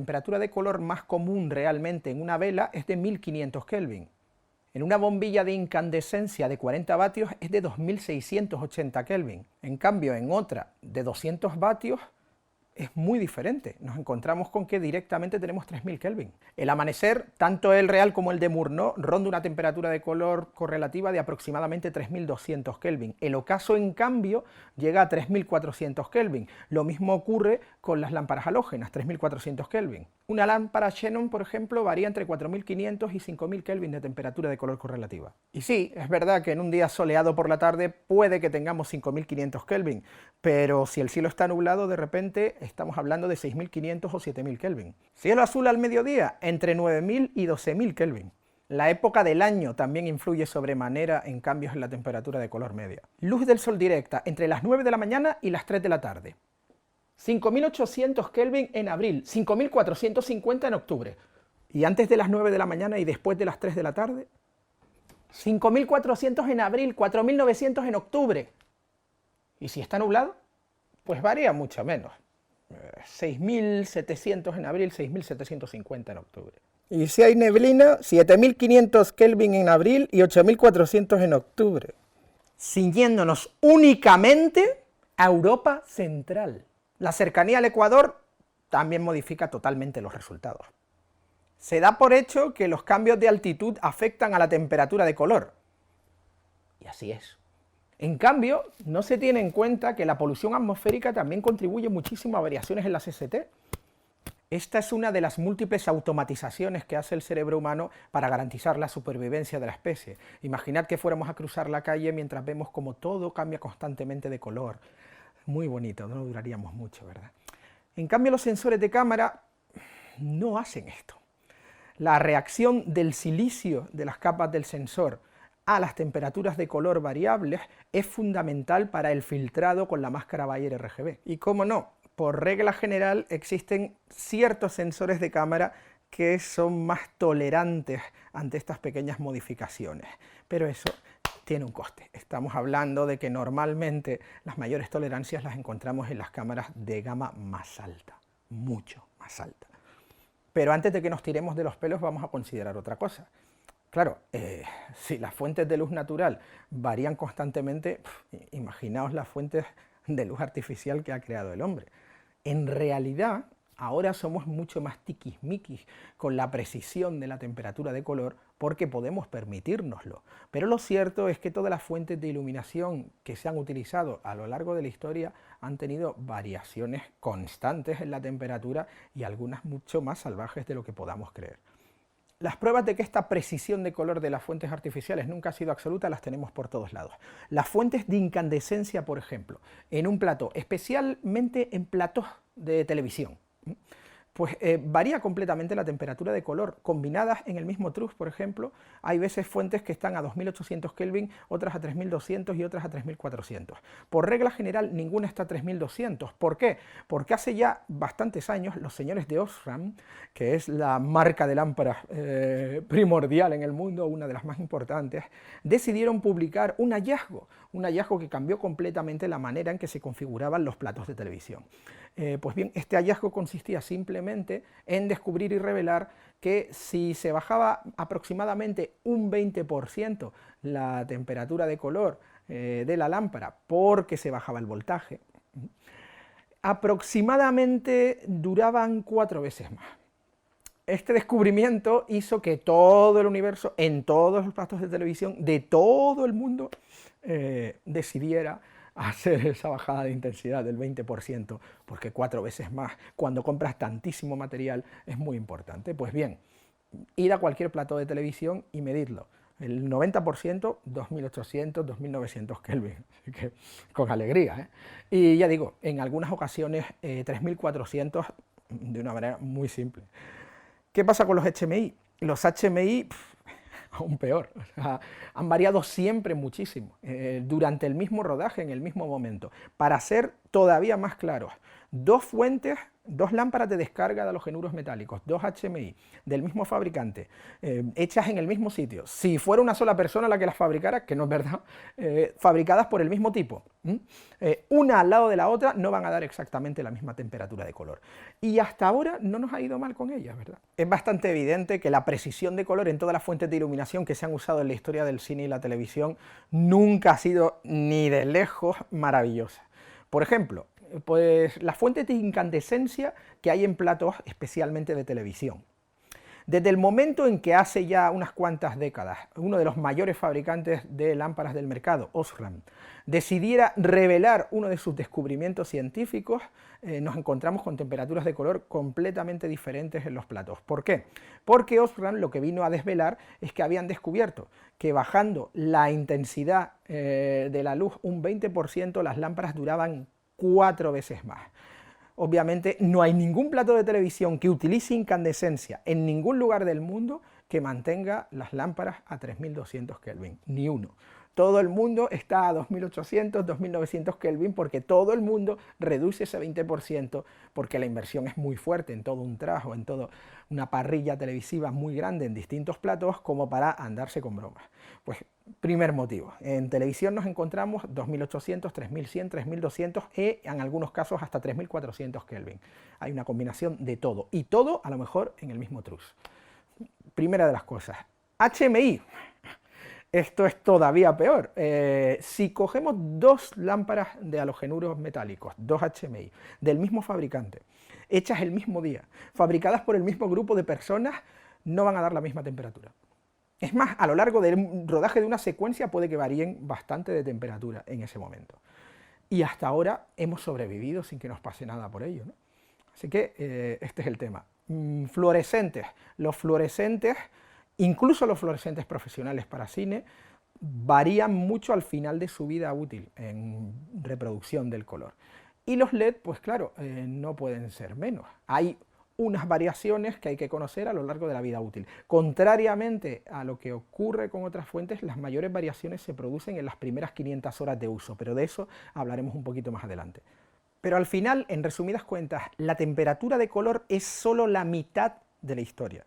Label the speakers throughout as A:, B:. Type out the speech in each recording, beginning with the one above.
A: temperatura de color más común realmente en una vela es de 1500 Kelvin. En una bombilla de incandescencia de 40 vatios es de 2680 Kelvin. En cambio, en otra de 200 vatios es muy diferente. Nos encontramos con que directamente tenemos 3000 Kelvin. El amanecer, tanto el real como el de Murnau, ronda una temperatura de color correlativa de aproximadamente 3200 Kelvin. El ocaso, en cambio, llega a 3400 Kelvin. Lo mismo ocurre con las lámparas halógenas, 3400 Kelvin. Una lámpara xenón, por ejemplo, varía entre 4500 y 5000 Kelvin de temperatura de color correlativa. Y sí, es verdad que en un día soleado por la tarde puede que tengamos 5500 Kelvin, pero si el cielo está nublado, de repente estamos hablando de 6500 o 7000 Kelvin. Cielo azul al mediodía, entre 9000 y 12000 Kelvin. La época del año también influye sobremanera en cambios en la temperatura de color media. Luz del sol directa, entre las 9 de la mañana y las 3 de la tarde. 5800 Kelvin en abril, 5450 en octubre. ¿Y antes de las 9 de la mañana y después de las 3 de la tarde? 5400 en abril, 4900 en octubre. ¿Y si está nublado? Pues varía mucho menos. 6700 en abril, 6750 en octubre. Y si hay neblina, 7500 Kelvin en abril y 8400 en octubre. Ciñéndonos únicamente a Europa Central. La cercanía al Ecuador también modifica totalmente los resultados. Se da por hecho que los cambios de altitud afectan a la temperatura de color. Y así es. En cambio, no se tiene en cuenta que la polución atmosférica también contribuye muchísimo a variaciones en la CST. Esta es una de las múltiples automatizaciones que hace el cerebro humano para garantizar la supervivencia de la especie. Imaginad que fuéramos a cruzar la calle mientras vemos como todo cambia constantemente de color. Muy bonito, no duraríamos mucho, ¿verdad? En cambio, los sensores de cámara no hacen esto. La reacción del silicio de las capas del sensor a las temperaturas de color variables es fundamental para el filtrado con la máscara Bayer RGB. Y cómo no, por regla general existen ciertos sensores de cámara que son más tolerantes ante estas pequeñas modificaciones, pero eso tiene un coste. Estamos hablando de que normalmente las mayores tolerancias las encontramos en las cámaras de gama más alta, mucho más alta. Pero antes de que nos tiremos de los pelos vamos a considerar otra cosa. Claro, si las fuentes de luz natural varían constantemente, imaginaos las fuentes de luz artificial que ha creado el hombre. En realidad, ahora somos mucho más tiquismiquis con la precisión de la temperatura de color porque podemos permitírnoslo. Pero lo cierto es que todas las fuentes de iluminación que se han utilizado a lo largo de la historia han tenido variaciones constantes en la temperatura y algunas mucho más salvajes de lo que podamos creer. Las pruebas de que esta precisión de color de las fuentes artificiales nunca ha sido absoluta las tenemos por todos lados. Las fuentes de incandescencia, por ejemplo, en un plató, especialmente en platós de televisión, pues varía completamente la temperatura de color. Combinadas en el mismo trus, por ejemplo, hay veces fuentes que están a 2800 Kelvin, otras a 3200 y otras a 3400. Por regla general, ninguna está a 3200. ¿Por qué? Porque hace ya bastantes años los señores de Osram, que es la marca de lámparas primordial en el mundo, una de las más importantes, decidieron publicar un hallazgo que cambió completamente la manera en que se configuraban los platos de televisión. Pues bien, este hallazgo consistía simplemente en descubrir y revelar que si se bajaba aproximadamente un 20% la temperatura de color de la lámpara porque se bajaba el voltaje, aproximadamente duraban 4 veces más. Este descubrimiento hizo que todo el universo, en todos los platos de televisión de todo el mundo, decidiera hacer esa bajada de intensidad del 20%, porque 4 veces más, cuando compras tantísimo material, es muy importante. Pues bien, id a cualquier plató de televisión y medidlo. El 90%, 2800, 2900 Kelvin, así que con alegría, ¿eh? Y ya digo, en algunas ocasiones 3400 de una manera muy simple. ¿Qué pasa con los HMI? Los HMI, aún peor, o sea, han variado siempre muchísimo, durante el mismo rodaje, en el mismo momento. Para ser todavía más claros, dos fuentes, dos lámparas de descarga de halogenuros metálicos, dos HMI, del mismo fabricante, hechas en el mismo sitio, si fuera una sola persona la que las fabricara, que no es verdad, fabricadas por el mismo tipo, una al lado de la otra, no van a dar exactamente la misma temperatura de color. Y hasta ahora no nos ha ido mal con ellas, ¿verdad? Es bastante evidente que la precisión de color en todas las fuentes de iluminación que se han usado en la historia del cine y la televisión nunca ha sido ni de lejos maravillosa. Por ejemplo, pues las fuentes de incandescencia que hay en platos especialmente de televisión. Desde el momento en que hace ya unas cuantas décadas uno de los mayores fabricantes de lámparas del mercado, Osram, decidiera revelar uno de sus descubrimientos científicos, nos encontramos con temperaturas de color completamente diferentes en los platos. ¿Por qué? Porque Osram lo que vino a desvelar es que habían descubierto que bajando la intensidad de la luz un 20%, las lámparas duraban 4 veces más. Obviamente no hay ningún plato de televisión que utilice incandescencia en ningún lugar del mundo que mantenga las lámparas a 3200 Kelvin, ni uno. Todo el mundo está a 2800, 2900 Kelvin porque todo el mundo reduce ese 20% porque la inversión es muy fuerte en todo un trajo, en toda una parrilla televisiva muy grande en distintos platos como para andarse con bromas. Pues primer motivo, en televisión nos encontramos 2800, 3100, 3200 y en algunos casos hasta 3400 Kelvin. Hay una combinación de todo y todo a lo mejor en el mismo trus. Primera de las cosas, HMI. Esto es todavía peor. Si cogemos dos lámparas de halogenuros metálicos, dos HMI, del mismo fabricante, hechas el mismo día, fabricadas por el mismo grupo de personas, no van a dar la misma temperatura. Es más, a lo largo del rodaje de una secuencia puede que varíen bastante de temperatura en ese momento. Y hasta ahora hemos sobrevivido sin que nos pase nada por ello, ¿no? Así que este es el tema. Fluorescentes. Los fluorescentes, incluso los fluorescentes profesionales para cine, varían mucho al final de su vida útil en reproducción del color. Y los LED, pues claro, no pueden ser menos. Hay unas variaciones que hay que conocer a lo largo de la vida útil. Contrariamente a lo que ocurre con otras fuentes, las mayores variaciones se producen en las primeras 500 horas de uso, pero de eso hablaremos un poquito más adelante. Pero al final, en resumidas cuentas, la temperatura de color es solo la mitad de la historia,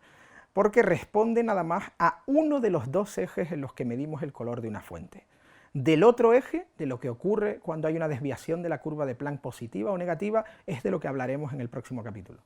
A: porque responde nada más a uno de los dos ejes en los que medimos el color de una fuente. Del otro eje, de lo que ocurre cuando hay una desviación de la curva de Planck positiva o negativa, es de lo que hablaremos en el próximo capítulo.